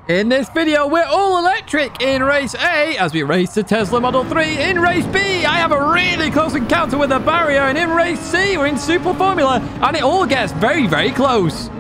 In this video, we're all electric in Race A as we race the Tesla Model 3. In Race B, I have a really close encounter with a barrier. And in Race C, we're in Super Formula. And it all gets very, very close.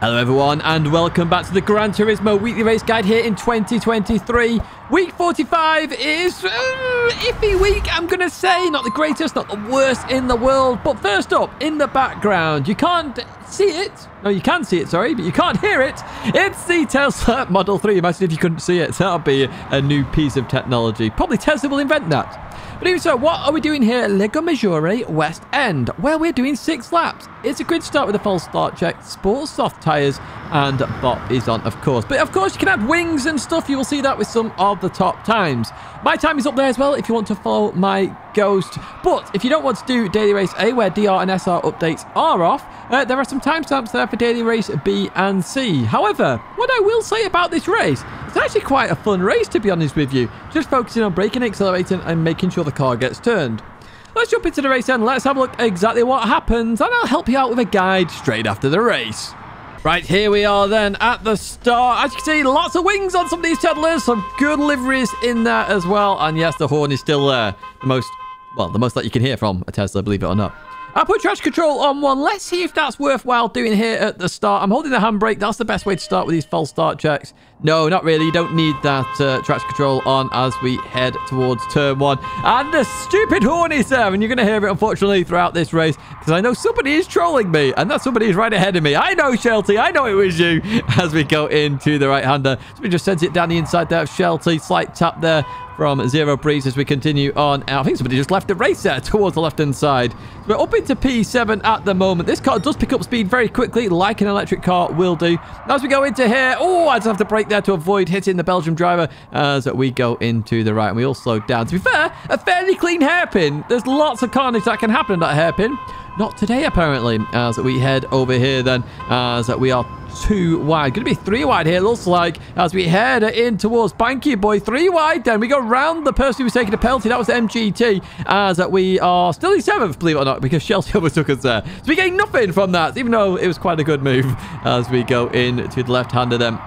Hello everyone and welcome back to the Gran Turismo weekly race guide here in 2023. Week 45 is iffy week, I'm going to say. Not the greatest, not the worst in the world. But first up, in the background, you can't see it. No, you can see it, sorry, but you can't hear it. It's the Tesla Model 3. Imagine if you couldn't see it. That would be a new piece of technology. Probably Tesla will invent that. But even so, what are we doing here? Lago Maggiore, West End, where we're doing 6 laps. It's a good start with a false start check, sports soft tyres, and bot is on, of course. But of course, you can add wings and stuff. You will see that with some of the top times. My time is up there as well if you want to follow my ghost. But if you don't want to do Daily Race A, where DR and SR updates are off, there are some timestamps there for Daily Race B and C. However, what I will say about this race, it's actually quite a fun race, to be honest with you. Just focusing on braking, accelerating, and making sure the car gets turned. Let's jump into the race then. Let's have a look exactly what happens, and I'll help you out with a guide straight after the race. Right, here we are then at the start. As you can see, lots of wings on some of these Teslas. Some good liveries in there as well. And yes, the horn is still there. The most that you can hear from a Tesla, believe it or not. I'll put traction control on 1. Let's see if that's worthwhile doing here at the start. I'm holding the handbrake. That's the best way to start with these false start checks. No, not really. You don't need that traction control on as we head towards turn 1. And the stupid horn is there. And you're going to hear it, unfortunately, throughout this race. Because I know somebody is trolling me. And that somebody is right ahead of me. I know, Shelty. I know it was you. As we go into the right-hander. So we just sent it down the inside there of Shelty. Slight tap there from Zero Breeze as we continue on. I think somebody just left the race there towards the left-hand side. So we're up into P7 at the moment. This car does pick up speed very quickly, like an electric car will do. As we go into here, oh, I just have to brake there to avoid hitting the Belgian driver as we go into the right. And we all slow down. To be fair, a fairly clean hairpin. There's lots of carnage that can happen in that hairpin. Not today, apparently, as we head over here then, as we are 2 wide. Going to be 3 wide here, looks like, as we head in towards Banky Boy. 3 wide then. We go round the person who was taking a penalty. That was MGT, as we are still in 7th, believe it or not, because Chelsea overtook us there. So we're getting nothing from that, even though it was quite a good move as we go in to the left-hander then.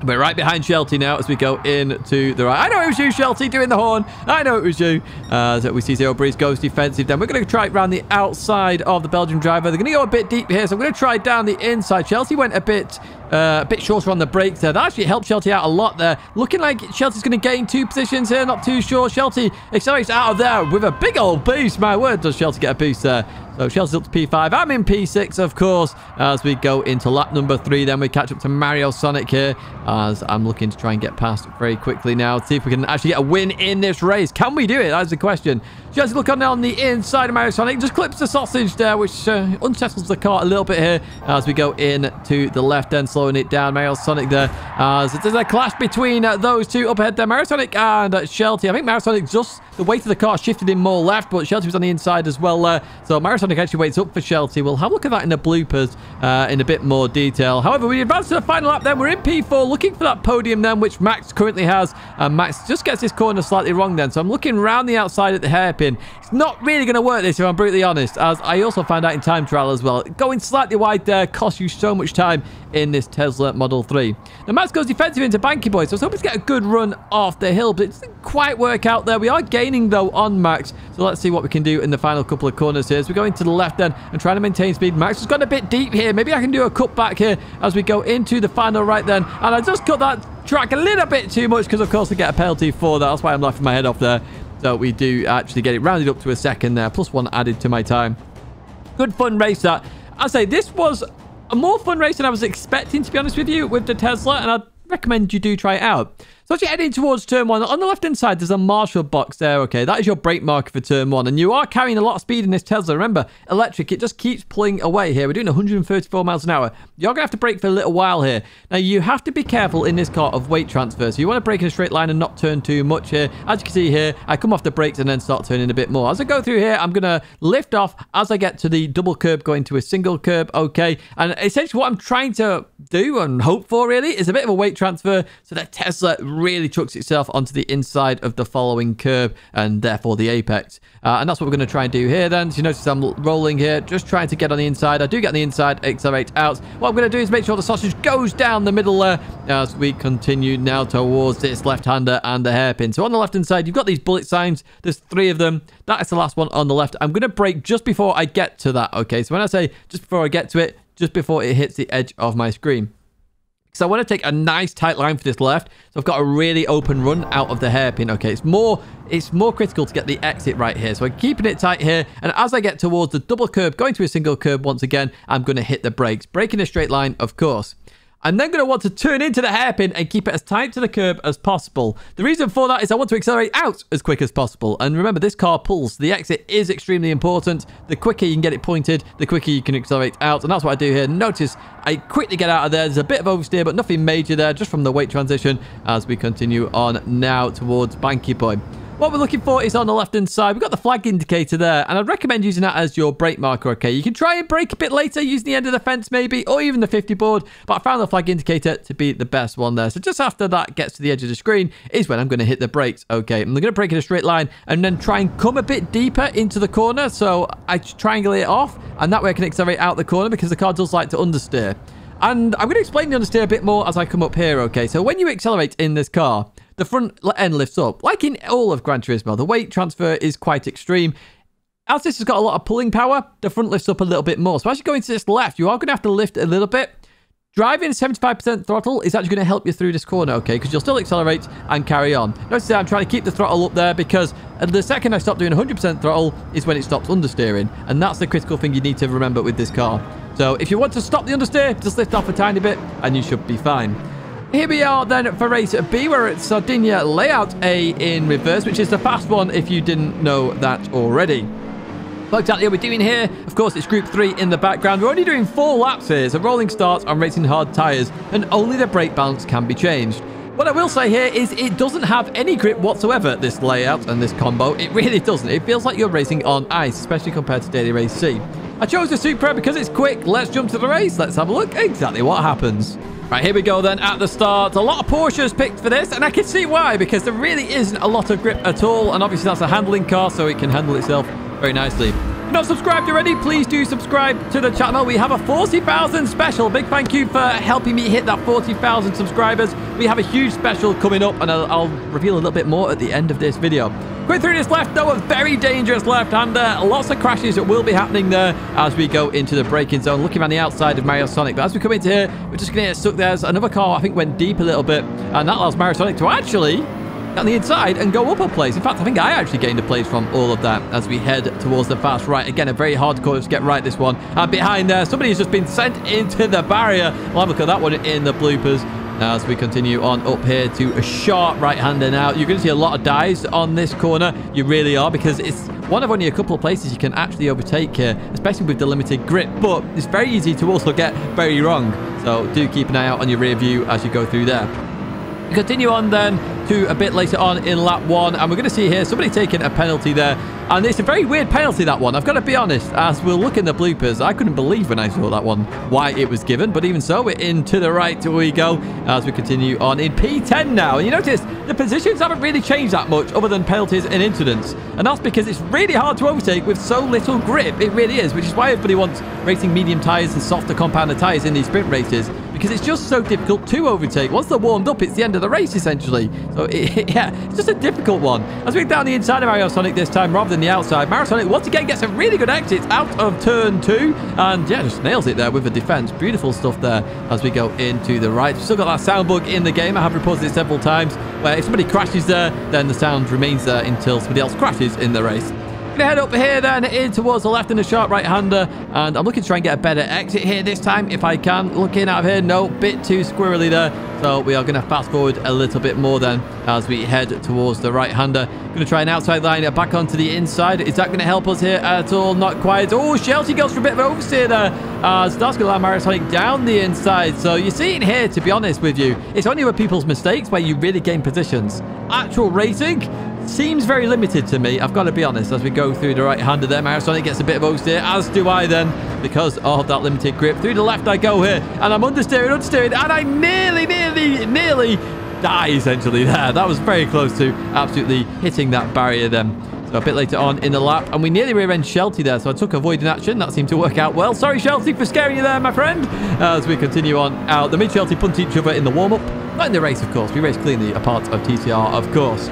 We're right behind Shelty now as we go into the right. I know it was you, Shelty, doing the horn. I know it was you. So we see Zero Breeze goes defensive. Then we're going to try around the outside of the Belgian driver. They're going to go a bit deep here. So I'm going to try down the inside. Shelty went a bit shorter on the brakes there. That actually helped Shelty out a lot there. Looking like Shelty's going to gain 2 positions here. Not too sure. Shelty accelerates out of there with a big old boost. My word, does Shelty get a boost there. So Shelty's up to P5. I'm in P6, of course, as we go into lap number 3. Then we catch up to Mario Sonic here, as I'm looking to try and get past very quickly now. See if we can actually get a win in this race. Can we do it? That's the question. Shelty looking on the inside of Mario Sonic. Just clips the sausage there, which unsettles the car a little bit here as we go in to the left end, slowing it down. Mario Sonic there, as there's a clash between those two up ahead there. Mario Sonic and Shelty. I think Mario Sonic, just the weight of the car shifted him more left, but Shelty was on the inside as well there. So Mario Sonic actually waits up for Shelty. We'll have a look at that in the bloopers in a bit more detail. However, we advance to the final lap then. We're in P4, looking for that podium then, which Max currently has. And Max just gets this corner slightly wrong then. So I'm looking around the outside at the hairpin. It's not really going to work this, if I'm brutally honest, as I also found out in time trial as well. Going slightly wide there costs you so much time in this Tesla Model 3. Now, Max goes defensive into Banky Boy, so I was hoping to get a good run off the hill, but it didn't quite work out there. We are gaining, though, on Max, so let's see what we can do in the final couple of corners here. So we're going to the left then and trying to maintain speed. Max has gone a bit deep here. Maybe I can do a cut back here as we go into the final right then. And I just cut that track a little bit too much because, of course, I get a penalty for that. That's why I'm laughing my head off there. So we do actually get it rounded up to a second there, plus 1 added to my time. Good fun race that. I say this was a more fun race than I was expecting, to be honest with you, with the Tesla, and I'd recommend you do try it out. So as you're heading towards turn 1, on the left-hand side, there's a marshal box there, okay? That is your brake marker for turn 1, and you are carrying a lot of speed in this Tesla. Remember, electric, it just keeps pulling away here. We're doing 134 miles an hour. You're going to have to brake for a little while here. Now, you have to be careful in this car of weight transfer, so you want to brake in a straight line and not turn too much here. As you can see here, I come off the brakes and then start turning a bit more. As I go through here, I'm going to lift off as I get to the double curb going to a single curb, okay? And essentially what I'm trying to do and hope for, really, is a bit of a weight transfer so that Tesla really chucks itself onto the inside of the following curb and therefore the apex. And that's what we're going to try and do here then. So you notice I'm rolling here, just trying to get on the inside. I do get on the inside, accelerate out. What I'm going to do is make sure the sausage goes down the middle there as we continue now towards this left-hander and the hairpin. So on the left-hand side, you've got these bullet signs. There's 3 of them. That is the last one on the left. I'm going to brake just before I get to that, okay? So when I say just before I get to it, just before it hits the edge of my screen. So I want to take a nice tight line for this left. So I've got a really open run out of the hairpin. Okay, it's more critical to get the exit right here. So I'm keeping it tight here. And as I get towards the double curb, going to a single curb once again, I'm going to hit the brakes. Braking a straight line, of course. I'm then going to want to turn into the hairpin and keep it as tight to the curb as possible. The reason for that is I want to accelerate out as quick as possible. And remember, this car pulls. The exit is extremely important. The quicker you can get it pointed, the quicker you can accelerate out. And that's what I do here. Notice I quickly get out of there. There's a bit of oversteer, but nothing major there, just from the weight transition as we continue on now towards Banky Boy. What we're looking for is on the left-hand side. We've got the flag indicator there, and I'd recommend using that as your brake marker, okay? You can try and brake a bit later using the end of the fence maybe, or even the 50 board, but I found the flag indicator to be the best one there. So just after that gets to the edge of the screen is when I'm going to hit the brakes, okay? I'm going to brake in a straight line and then try and come a bit deeper into the corner, so I triangulate it off, and that way I can accelerate out the corner because the car does like to understeer. And I'm going to explain the understeer a bit more as I come up here, okay? So when you accelerate in this car, the front end lifts up. Like in all of Gran Turismo, the weight transfer is quite extreme. As this has got a lot of pulling power, the front lifts up a little bit more. So as you go into this left, you are going to have to lift a little bit. Driving 75% throttle is actually going to help you through this corner, okay? Because you'll still accelerate and carry on. Notice that I'm trying to keep the throttle up there because the second I stop doing 100% throttle is when it stops understeering. And that's the critical thing you need to remember with this car. So if you want to stop the understeer, just lift off a tiny bit and you should be fine. Here we are then for race B. We're at Sardegna layout A in reverse, which is the fast one if you didn't know that already. What exactly are we doing here? Of course, it's Group 3 in the background. We're only doing 4 laps here. It's a rolling start on racing hard tyres, and only the brake balance can be changed. What I will say here is it doesn't have any grip whatsoever, this layout and this combo. It really doesn't. It feels like you're racing on ice, especially compared to Daily Race C. I chose the Supra because it's quick. Let's jump to the race. Let's have a look exactly what happens. Right, here we go then at the start. A lot of Porsches picked for this, and I can see why, because there really isn't a lot of grip at all, and obviously that's a handling car, so it can handle itself very nicely. If you're not subscribed already, please do subscribe to the channel. We have a 40,000 special. Big thank you for helping me hit that 40,000 subscribers. We have a huge special coming up, and I'll reveal a little bit more at the end of this video. Going through this left, though, a very dangerous left-hander. Lots of crashes that will be happening there as we go into the braking zone. Looking around the outside of Mario Sonic. But as we come into here, we're just going to get stuck. There's another car, I think, went deep a little bit. And that allows Mario Sonic to actually get on the inside and go up a place. In fact, I think I actually gained a place from all of that as we head towards the fast right. Again, a very hard corner to get right, this one. And behind there, somebody has just been sent into the barrier. We'll have a look at that one in the bloopers. As we continue on up here to a sharp right-hander now. You're going to see a lot of dives on this corner. You really are, because it's one of only a couple of places you can actually overtake here, especially with the limited grip. But it's very easy to also get very wrong. So do keep an eye out on your rear view as you go through there. We continue on then to a bit later on in lap 1, and we're going to see here somebody taking a penalty there. And it's a very weird penalty, that one. I've got to be honest, as we'll look in the bloopers. I couldn't believe when I saw that one why it was given, but even so, we're in to the right we go as we continue on in P10 now. And you notice the positions haven't really changed that much other than penalties and incidents. And that's because it's really hard to overtake with so little grip. It really is, which is why everybody wants racing medium tyres and softer compounded tyres in these sprint races, because it's just so difficult to overtake. Once they're warmed up, it's the end of the race, essentially. So, yeah, it's just a difficult one. As we get down the inside of Mario Sonic this time, rather than the outside, Mario Sonic once again gets a really good exit out of turn 2, and yeah, just nails it there with the defense. Beautiful stuff there as we go into the right. We've still got that sound bug in the game. I have reported it several times, where if somebody crashes there, then the sound remains there until somebody else crashes in the race. Gonna head up here then in towards the left in a sharp right-hander, and I'm looking to try and get a better exit here this time if I can. Looking out of here, no, bit too squirrely there. So we are going to fast forward a little bit more then as we head towards the right-hander. Going to try an outside line back onto the inside. Is that going to help us here at all? Not quite. Oh, Shelty goes for a bit of an oversteer there. So that's going to allow Mario Sonic down the inside. So you see it here, to be honest with you, it's only with people's mistakes where you really gain positions. Actual racing seems very limited to me, I've got to be honest. As we go through the right-hander there, Mario Sonic gets a bit of oversteer, as do I then, because of that limited grip. Through the left I go here, and I'm understeering, and I nearly die, essentially, there. That was very close to absolutely hitting that barrier then. So a bit later on in the lap, and we nearly rear-ended Shelty there, so I took avoiding action. That seemed to work out well. Sorry, Shelty, for scaring you there, my friend. As we continue on out, the mid-Shelty punt each other in the warm-up. Not in the race, of course. We race cleanly, a part of TCR, of course.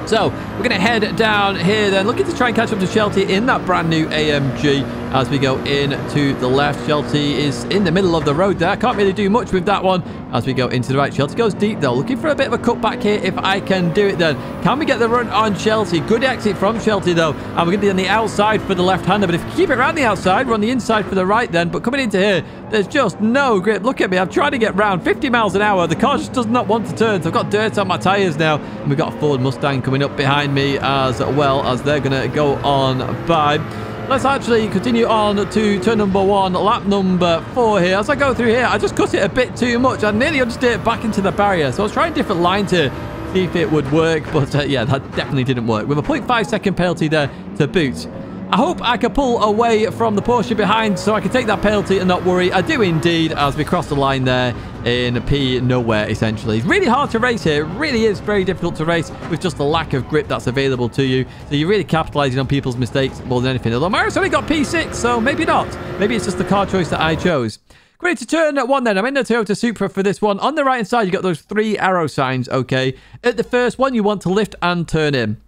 So, we're going to head down here then, looking to try and catch up to Shelty in that brand new AMG as we go in to the left. Shelty is in the middle of the road there. Can't really do much with that one as we go into the right. Shelty goes deep though, looking for a bit of a cutback here if I can do it then. Can we get the run on Shelty? Good exit from Shelty though, and we're going to be on the outside for the left-hander, but if you keep it around the outside, we're on the inside for the right then, but coming into here, there's just no grip. Look at me, I'm trying to get round 50 miles an hour. The car just does not want to turn, so I've got dirt on my tyres now, and we've got a Ford Mustang coming up behind me as well as they're going to go on by. Let's actually continue on to turn number 1, lap number 4 here. As I go through here, I just cut it a bit too much. I nearly understeered it back into the barrier, so I was trying different lines to see if it would work, but yeah, that definitely didn't work. With a 0.5 second penalty there to boot. I hope I can pull away from the Porsche behind so I can take that penalty and not worry. I do indeed, as we cross the line there in P nowhere, essentially. It's really hard to race here. It really is very difficult to race with just the lack of grip that's available to you. So you're really capitalizing on people's mistakes more than anything. Although Mario's only got P6, so maybe not. Maybe it's just the car choice that I chose. Great, to turn 1 then. I'm in the Toyota Supra for this one. On the right-hand side, you've got those 3 arrow signs, okay? At the first one, you want to lift and turn in.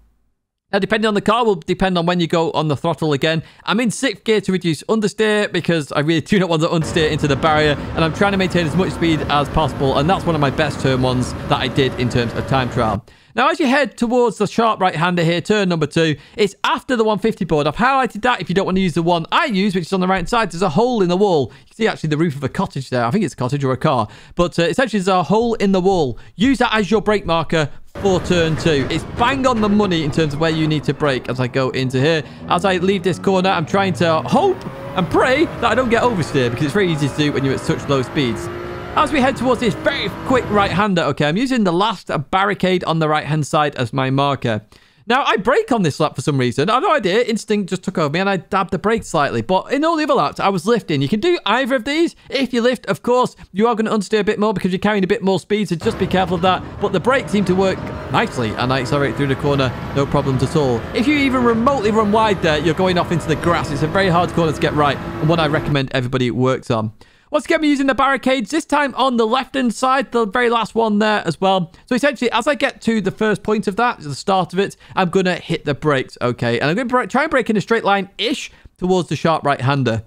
Now, depending on the car, will depend on when you go on the throttle again. I'm in 6th gear to reduce understeer because I really do not want to understeer into the barrier, and I'm trying to maintain as much speed as possible, and that's one of my best turn ones that I did in terms of time trial. Now, as you head towards the sharp right-hander here, turn number 2, it's after the 150 board. I've highlighted that if you don't want to use the one I use, which is on the right side. There's a hole in the wall. You can see actually the roof of a cottage there. I think it's a cottage or a car. But essentially, there's a hole in the wall. Use that as your brake marker for turn 2. It's bang on the money in terms of where you need to brake as I go into here. As I leave this corner, I'm trying to hope and pray that I don't get oversteer because it's very easy to do when you're at such low speeds. As we head towards this very quick right-hander, okay, I'm using the last barricade on the right-hand side as my marker. Now, I brake on this lap for some reason. I have no idea. Instinct just took over me and I dabbed the brake slightly. But in all the other laps, I was lifting. You can do either of these. If you lift, of course, you are going to understeer a bit more because you're carrying a bit more speed, so just be careful of that. But the brake seemed to work nicely and I accelerate through the corner, no problems at all. If you even remotely run wide there, you're going off into the grass. It's a very hard corner to get right and one I recommend everybody works on. Once again, we're using the barricades, this time on the left-hand side, the very last one there as well. So essentially, as I get to the first point of that, the start of it, I'm going to hit the brakes, okay? And I'm going to try and brake in a straight line-ish towards the sharp right-hander.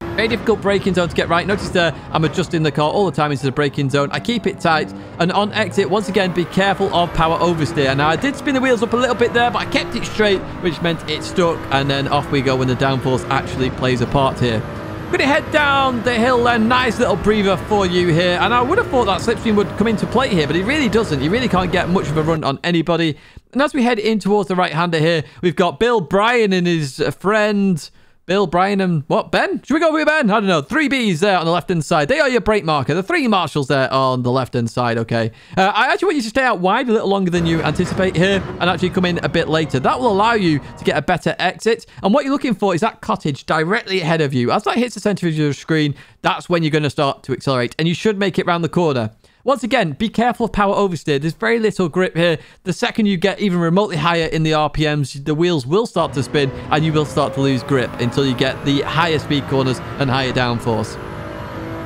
Very difficult braking zone to get right. Notice there, I'm adjusting the car all the time into the braking zone. I keep it tight. And on exit, once again, be careful of power oversteer. Now, I did spin the wheels up a little bit there, but I kept it straight, which meant it stuck. And then off we go when the downforce actually plays a part here. We're going to head down the hill then. Nice little breather for you here. And I would have thought that slipstream would come into play here, but it really doesn't. You really can't get much of a run on anybody. And as we head in towards the right-hander here, we've got Bill Bryan and his friend... Bill, Bryan, and what, Ben? Should we go with Ben? I don't know. 3 Bs there on the left-hand side. They are your brake marker. The 3 marshals there on the left-hand side, okay? I actually want you to stay out wide a little longer than you anticipate here and actually come in a bit later. That will allow you to get a better exit. And what you're looking for is that cottage directly ahead of you. As that hits the center of your screen, that's when you're going to start to accelerate. And you should make it round the corner. Once again, be careful of power oversteer. There's very little grip here. The second you get even remotely higher in the RPMs, the wheels will start to spin and you will start to lose grip until you get the higher speed corners and higher downforce.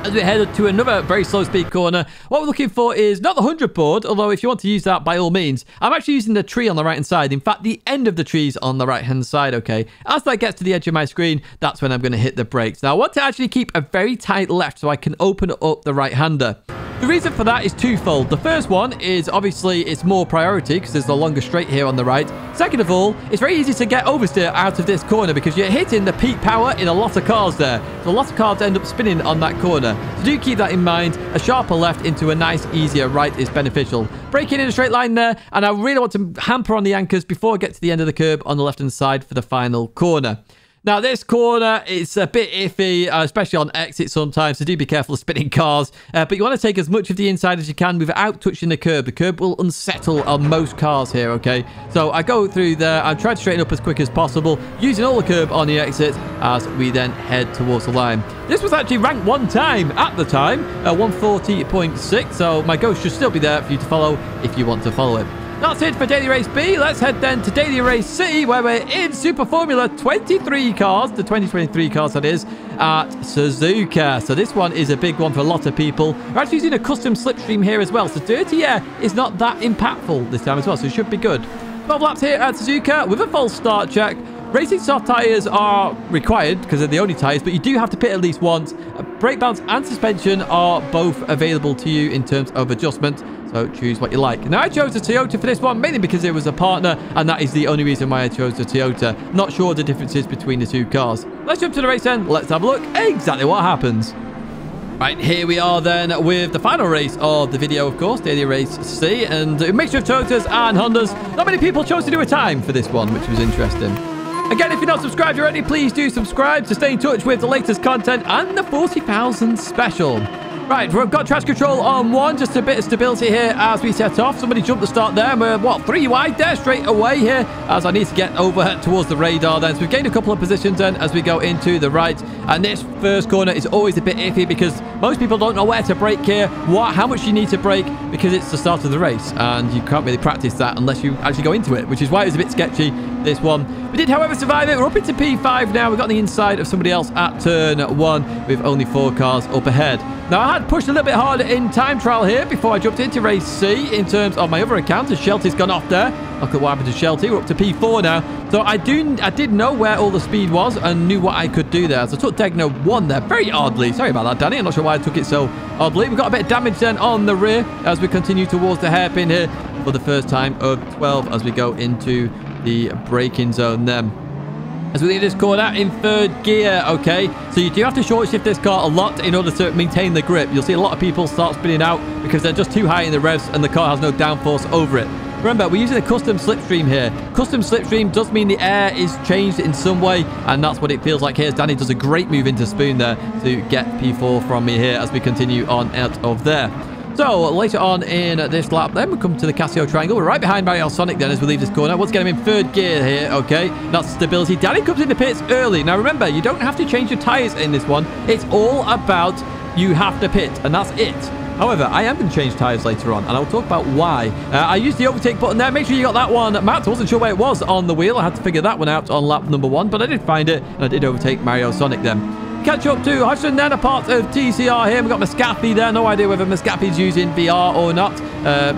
As we head to another very slow speed corner, what we're looking for is not the 100 board, although if you want to use that, by all means. I'm actually using the tree on the right-hand side. In fact, the end of the tree's on the right-hand side, okay? As that gets to the edge of my screen, that's when I'm going to hit the brakes. Now, I want to actually keep a very tight left so I can open up the right-hander. The reason for that is twofold. The first one is obviously it's more priority because there's a longer straight here on the right. Second of all, it's very easy to get oversteer out of this corner because you're hitting the peak power in a lot of cars there. So a lot of cars end up spinning on that corner. So do keep that in mind. A sharper left into a nice, easier right is beneficial. Braking in a straight line there, and I really want to hamper on the anchors before I get to the end of the curb on the left-hand side for the final corner. Now, this corner, it's a bit iffy, especially on exit sometimes, so do be careful of spinning cars. But you want to take as much of the inside as you can without touching the curb. The curb will unsettle on most cars here, okay? So I go through there. I'm trying to straighten up as quick as possible, using all the curb on the exit as we then head towards the line. This was actually ranked one time at the time, 140.6, so my ghost should still be there for you to follow if you want to follow it. That's it for Daily Race B. Let's head then to Daily Race C, where we're in Super Formula 23 cars, the 2023 cars that is, at Suzuka. So this one is a big one for a lot of people. We're actually using a custom slipstream here as well, so dirty air is not that impactful this time as well, so it should be good. 12 laps here at Suzuka with a false start check. Racing soft tyres are required because they're the only tyres, but you do have to pit at least once. Brake balance and suspension are both available to you in terms of adjustment, so choose what you like. Now, I chose a Toyota for this one, mainly because it was a partner, and that is the only reason why I chose the Toyota. Not sure the differences between the two cars. Let's jump to the race then. Let's have a look exactly what happens. Right, here we are then with the final race of the video, of course, Daily Race C, and a mixture of Toyotas and Hondas. Not many people chose to do a time for this one, which was interesting. Again, if you're not subscribed already, please do subscribe to stay in touch with the latest content and the 40,000 special. Right, we've got traction control on 1, just a bit of stability here as we set off. Somebody jumped the start there, and we're, what, 3 wide there straight away here as I need to get over towards the radar then. So we've gained a couple of positions then as we go into the right. And this first corner is always a bit iffy because most people don't know where to brake here, how much you need to brake, because it's the start of the race. And you can't really practice that unless you actually go into it, which is why it was a bit sketchy, this one. We did, however, survive it. We're up into P5 now. We've got the inside of somebody else at turn 1 with only 4 cars up ahead. Now, I had pushed a little bit harder in time trial here before I jumped into race C in terms of my other account, as Shelty's gone off there. Look at what happened to Shelty. We're up to P4 now. So I did know where all the speed was and knew what I could do there. So I took Tidgney 1 there very oddly. Sorry about that, Danny. I'm not sure why I took it so oddly. We've got a bit of damage then on the rear as we continue towards the hairpin here for the first time of 12 as we go into the braking zone then. As we leave this corner in 3rd gear, okay? So you do have to short shift this car a lot in order to maintain the grip. You'll see a lot of people start spinning out because they're just too high in the revs and the car has no downforce over it. Remember, we're using a custom slipstream here. Custom slipstream does mean the air is changed in some way, and that's what it feels like here as Danny does a great move into spoon there to get P4 from me here as we continue on out of there. So, later on in this lap, then we come to the Casio Triangle. We're right behind Mario Sonic then as we leave this corner. Once again, I'm in 3rd gear here, okay? That's stability. Danny comes into pits early. Now, remember, you don't have to change your tyres in this one. It's all about you have to pit, and that's it. However, I am going to change tyres later on, and I'll talk about why. I used the overtake button there. Make sure you got that one mapped. I wasn't sure where it was on the wheel. I had to figure that one out on lap number 1, but I did find it, and I did overtake Mario Sonic then. Catch up to Hudson then, a part of TCR here. We've got Muscafy there. No idea whether Muscafy's using VR or not,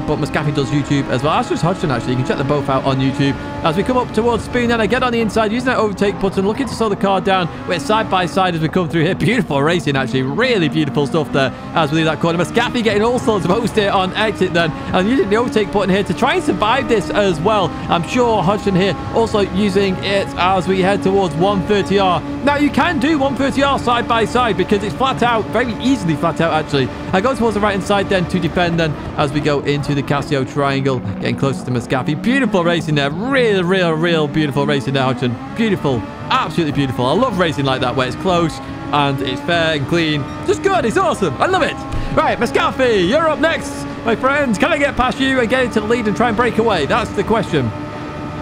but Muscafy does YouTube as well. That's just Hudson, actually. You can check them both out on YouTube. As we come up towards Spoon, then I get on the inside, using that overtake button, looking to slow the car down. We're side by side as we come through here. Beautiful racing, actually. Really beautiful stuff there as we leave that corner. Muscafy getting all sorts of host here on exit then, and using the overtake button here to try and survive this as well. I'm sure Hudson here also using it as we head towards 130R. Now, you can do 130R side by side because it's flat out, very easily flat out, actually. I go towards the right-hand side then to defend then as we go into the Casio Triangle, getting closer to Muscafy. Beautiful racing there. Real beautiful racing there, Hudson. Beautiful. Absolutely beautiful. I love racing like that where it's close and it's fair and clean. Just good. It's awesome. I love it. Right, Muscafy, you're up next, my friends. Can I get past you and get into the lead and try and break away? That's the question.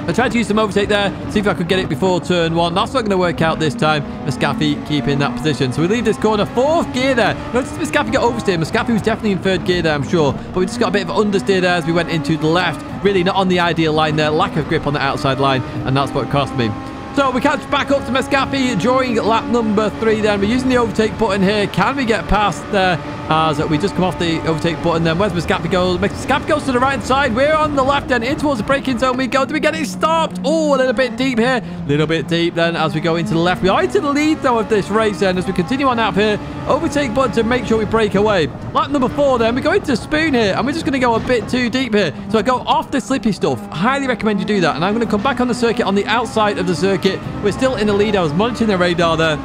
I tried to use some overtake there, see if I could get it before turn 1. That's not going to work out this time. Muscafy keeping that position. So we leave this corner, 4th gear there. Notice Muscafy got oversteer. Muscafy was definitely in 3rd gear there, I'm sure. But we just got a bit of understeer there as we went into the left. Really not on the ideal line there. Lack of grip on the outside line. And that's what cost me. So we catch back up to Muscafy during lap number 3 then. We're using the overtake button here. Can we get past there as we just come off the overtake button then? Where's Muscafy go? Muscafy goes to the right side. We're on the left then. In towards the braking zone we go. Do we get it stopped? Oh, a little bit deep here. A little bit deep then as we go into the left. We are into the lead though of this race then as we continue on out here. Overtake button to make sure we break away. Lap number 4 then. We go into Spoon here and we're just going to go a bit too deep here. So I go off the slippy stuff. Highly recommend you do that. And I'm going to come back on the circuit on the outside of the circuit. We're still in the lead. I was monitoring the radar there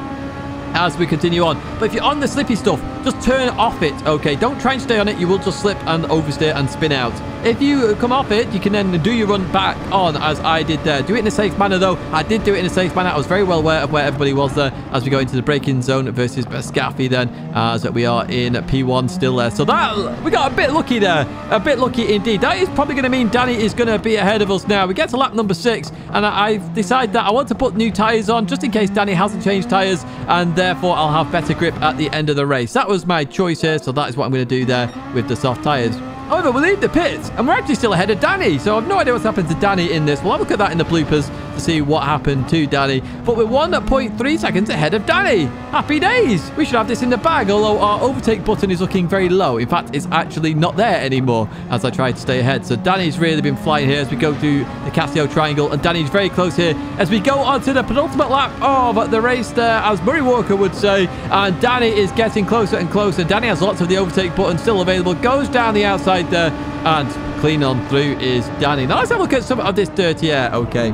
as we continue on. But if you're on the slippy stuff, just turn off it, okay? Don't try and stay on it. You will just slip and oversteer and spin out. If you come off it, you can then do your run back on as I did there. Do it in a safe manner, though. I did do it in a safe manner. I was very well aware of where everybody was there as we go into the braking zone versus Scaffy then, as we are in P1 still there. So that, we got a bit lucky there. A bit lucky indeed. That is probably going to mean Danny is going to be ahead of us now. We get to lap number 6, and I've decided that I want to put new tyres on just in case Danny hasn't changed tyres, and therefore I'll have better grip at the end of the race. That was my choice here, so that is what I'm going to do there with the soft tyres. However, we leave the pits, and we're actually still ahead of Danny, so I've no idea what's happened to Danny in this. We'll have a look at that in the bloopers to see what happened to Danny. But we're 1.3 seconds ahead of Danny. Happy days. We should have this in the bag, although our overtake button is looking very low. In fact, it's actually not there anymore as I try to stay ahead. So Danny's really been flying here as we go through the Casio triangle, and Danny's very close here as we go on to the penultimate lap of the race there, as Murray Walker would say. And Danny is getting closer and closer. Danny has lots of the overtake button still available. Goes down the outside there, and clean on through is Danny. Now let's have a look at some of this dirty air. Okay,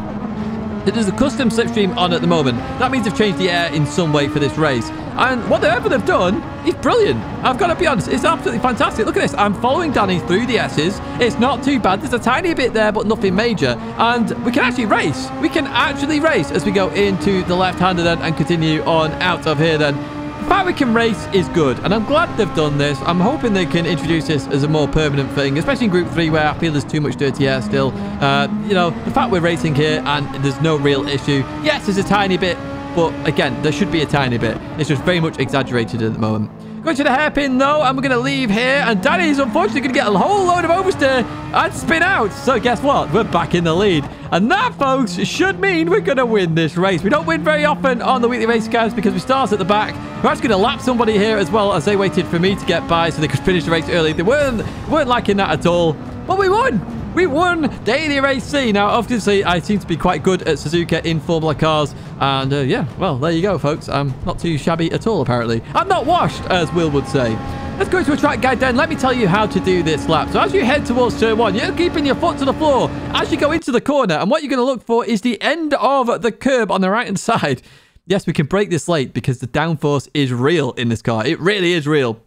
there's a custom slipstream on at the moment. That means they've changed the air in some way for this race, and whatever they've done is brilliant. I've got to be honest, it's absolutely fantastic. Look at this. I'm following Danny through the S's. It's not too bad. There's a tiny bit there, but nothing major, and we can actually race. We can actually race as we go into the left-hander then and continue on out of here then. The fact we can race is good, and I'm glad they've done this. I'm hoping they can introduce this as a more permanent thing, especially in Group 3 where I feel there's too much dirty air still. You know, the fact we're racing here and there's no real issue. Yes, there's a tiny bit, but again, there should be a tiny bit. It's just very much exaggerated at the moment. Going to the hairpin though, and we're going to leave here, and Danny's unfortunately going to get a whole load of oversteer and spin out. So guess what? We're back in the lead. And that, folks, should mean we're going to win this race. We don't win very often on the weekly race guys because we start at the back. We're actually going to lap somebody here as well as they waited for me to get by so they could finish the race early. They weren't liking that at all. But we won. We won Daily Race C. Now, obviously, I seem to be quite good at Suzuka in Formula cars. And, yeah, well, there you go, folks. I'm not too shabby at all, apparently. I'm not washed, as Will would say. Let's go to a track guide then. Let me tell you how to do this lap. So as you head towards turn 1, you're keeping your foot to the floor as you go into the corner. And what you're going to look for is the end of the curb on the right-hand side. Yes, we can brake this late because the downforce is real in this car. It really is real.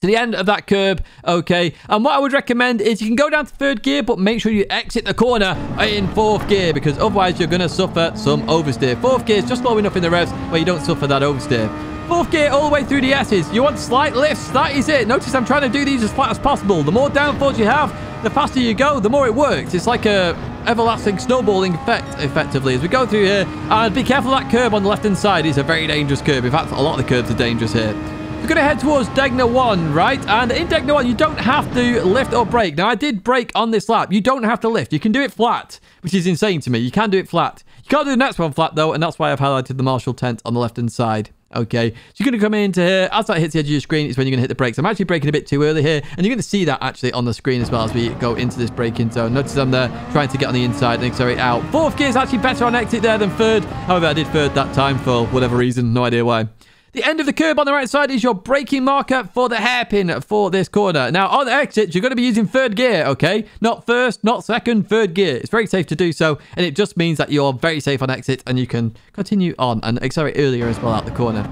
To the end of that curb, okay. And what I would recommend is you can go down to 3rd gear, but make sure you exit the corner in 4th gear because otherwise you're going to suffer some oversteer. 4th gear is just low enough in the revs where you don't suffer that oversteer. 4th gear all the way through the S's. You want slight lifts. That is it. Notice I'm trying to do these as flat as possible. The more downforce you have, the faster you go, the more it works. It's like a everlasting snowballing effect, effectively, as we go through here. And be careful of that curb on the left-hand side. It's a very dangerous curb. In fact, a lot of the curbs are dangerous here. We're going to head towards Degna 1, right? And in Degna 1, you don't have to lift or brake. Now, I did brake on this lap. You don't have to lift. You can do it flat, which is insane to me. You can do it flat. You can't do the next one flat, though, and that's why I've highlighted the Marshall tent on the left-hand side. Okay, so you're going to come into here. As that hits the edge of your screen, is when you're going to hit the brakes. I'm actually braking a bit too early here, and you're going to see that actually on the screen as well as we go into this braking zone. Notice I'm there trying to get on the inside and accelerate out. 4th gear is actually better on exit there than 3rd. However, I did 3rd that time for whatever reason. No idea why. The end of the curb on the right side is your braking marker for the hairpin for this corner. Now, on exits, you're going to be using 3rd gear, okay? Not 1st, not 2nd, 3rd gear. It's very safe to do so, and it just means that you're very safe on exit, and you can continue on and accelerate earlier as well out the corner.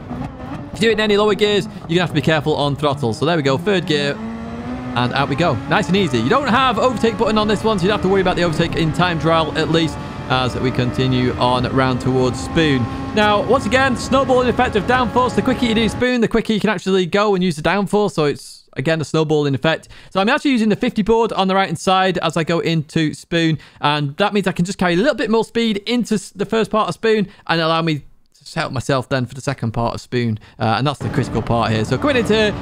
If you do it in any lower gears, you're going to have to be careful on throttle. So there we go, 3rd gear, and out we go. Nice and easy. You don't have overtake button on this one, so you don't have to worry about the overtake in time trial, at least, as we continue on round towards Spoon. Now, once again, snowballing effect of downforce. The quicker you do Spoon, the quicker you can actually go and use the downforce. So it's, again, a snowballing effect. So I'm actually using the 50 board on the right-hand side as I go into Spoon. And that means I can just carry a little bit more speed into the first part of Spoon and allow me to set up myself then for the second part of Spoon. And that's the critical part here. So coming into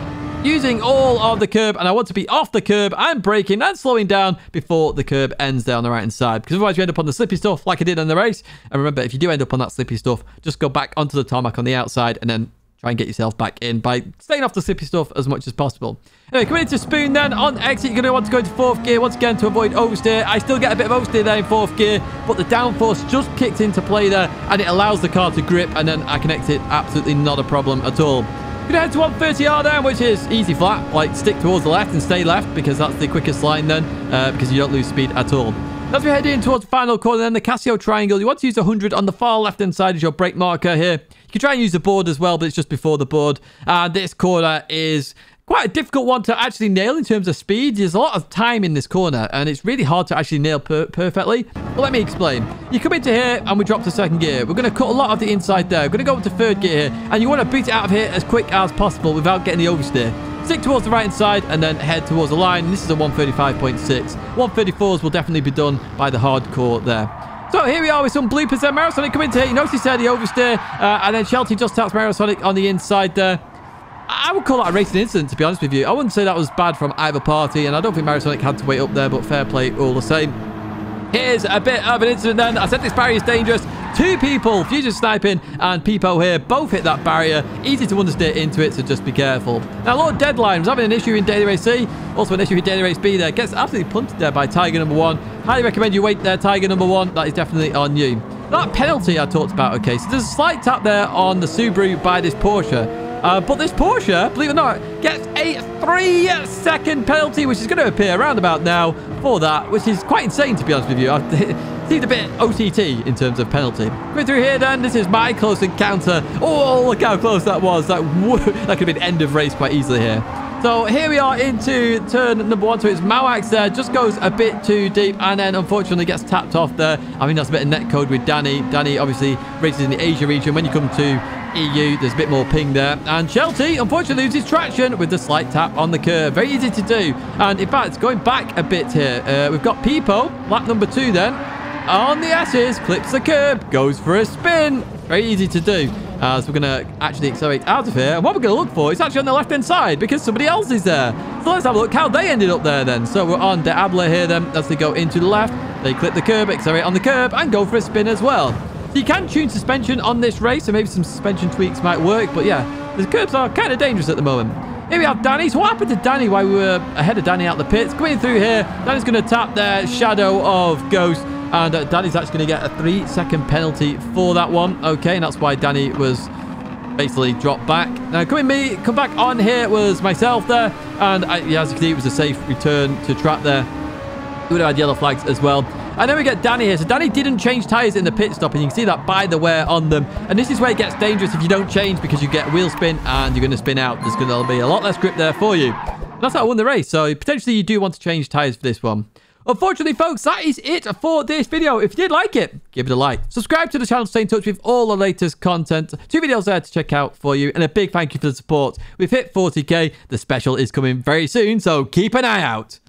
using all of the curb, and I want to be off the curb and braking and slowing down before the curb ends there on the right hand side, because otherwise you end up on the slippy stuff like I did in the race. And remember, if you do end up on that slippy stuff, just go back onto the tarmac on the outside and then try and get yourself back in by staying off the slippy stuff as much as possible. Anyway, coming into Spoon then, on exit, you're going to want to go into 4th gear once again to avoid oversteer. I still get a bit of oversteer there in 4th gear, but the downforce just kicked into play there, and it allows the car to grip, and then I can exit absolutely not a problem at all. We're going to head to 130R then, which is easy flat. Like, stick towards the left and stay left, because that's the quickest line then, because you don't lose speed at all. As we head in towards the final corner then, the Casio triangle, you want to use 100 on the far left-hand side as your brake marker here. You can try and use the board as well, but it's just before the board. This corner is quite a difficult one to actually nail in terms of speed. There's a lot of time in this corner, and it's really hard to actually nail perfectly. But let me explain. You come into here, and we drop to second gear. We're going to cut a lot of the inside there. We're going to go up to third gear here, and you want to beat it out of here as quick as possible without getting the oversteer. Stick towards the right-hand side, and then head towards the line. This is a 135.6. 134s will definitely be done by the hardcore there. So here we are with some bloopers there. Marisonic come into here. You notice he said the oversteer, and then Shelty just taps Marisonic on the inside there. I would call that a racing incident, to be honest with you. I wouldn't say that was bad from either party, and I don't think Marisonic had to wait up there, but fair play all the same. Here's a bit of an incident then. I said this barrier is dangerous. Two people, Fusion Sniping and Peepo here, both hit that barrier. Easy to understeer into it, so just be careful. Now, Lord Deadline was having an issue in Daily Race C, also an issue in Daily Race B there. Gets absolutely punted there by Tiger number 1. Highly recommend you wait there, Tiger number 1. That is definitely on you. That penalty I talked about, okay, so there's a slight tap there on the Subaru by this Porsche. But this Porsche, believe it or not, gets a 3-second penalty, which is going to appear around about now for that, which is quite insane, to be honest with you. It seemed a bit OTT in terms of penalty. Going through here then, this is my close encounter. Oh, look how close that was. That could have been end of race quite easily here. So here we are into turn number 1. So it's Mawax there. Just goes a bit too deep and then unfortunately gets tapped off there. I mean, that's a bit of net code with Danny. Danny obviously races in the Asia region. When you come to EU, there's a bit more ping there. And Shelty unfortunately loses traction with the slight tap on the curve. Very easy to do. And in fact, going back a bit here, we've got Peepo, lap number 2 then. On the S's, clips the curb, goes for a spin. Very easy to do. So we're going to actually accelerate out of here. And what we're going to look for is actually on the left-hand side because somebody else is there. So let's have a look how they ended up there then. So we're on Diablo here then as they go into the left. They clip the curb, accelerate on the curb, and go for a spin as well. So you can tune suspension on this race, so maybe some suspension tweaks might work. But yeah, the curbs are kind of dangerous at the moment. Here we have Danny. So what happened to Danny while we were ahead of Danny out the pits? Coming through here, Danny's going to tap their Shadow of Ghost. And Danny's actually going to get a 3-second penalty for that one. Okay, and that's why Danny was basically dropped back. Now, come back on here was myself there. And yeah, as you can see, it was a safe return to track there. We would have had yellow flags as well. And then we get Danny here. So Danny didn't change tyres in the pit stop. And you can see that by the wear on them. And this is where it gets dangerous if you don't change because you get a wheel spin and you're going to spin out. There's going to be a lot less grip there for you. And that's how I won the race. So potentially you do want to change tyres for this one. Unfortunately, folks, that is it for this video. If you did like it, give it a like. Subscribe to the channel to stay in touch with all the latest content. 2 videos there to check out for you. And a big thank you for the support. We've hit 40k. The special is coming very soon, so keep an eye out.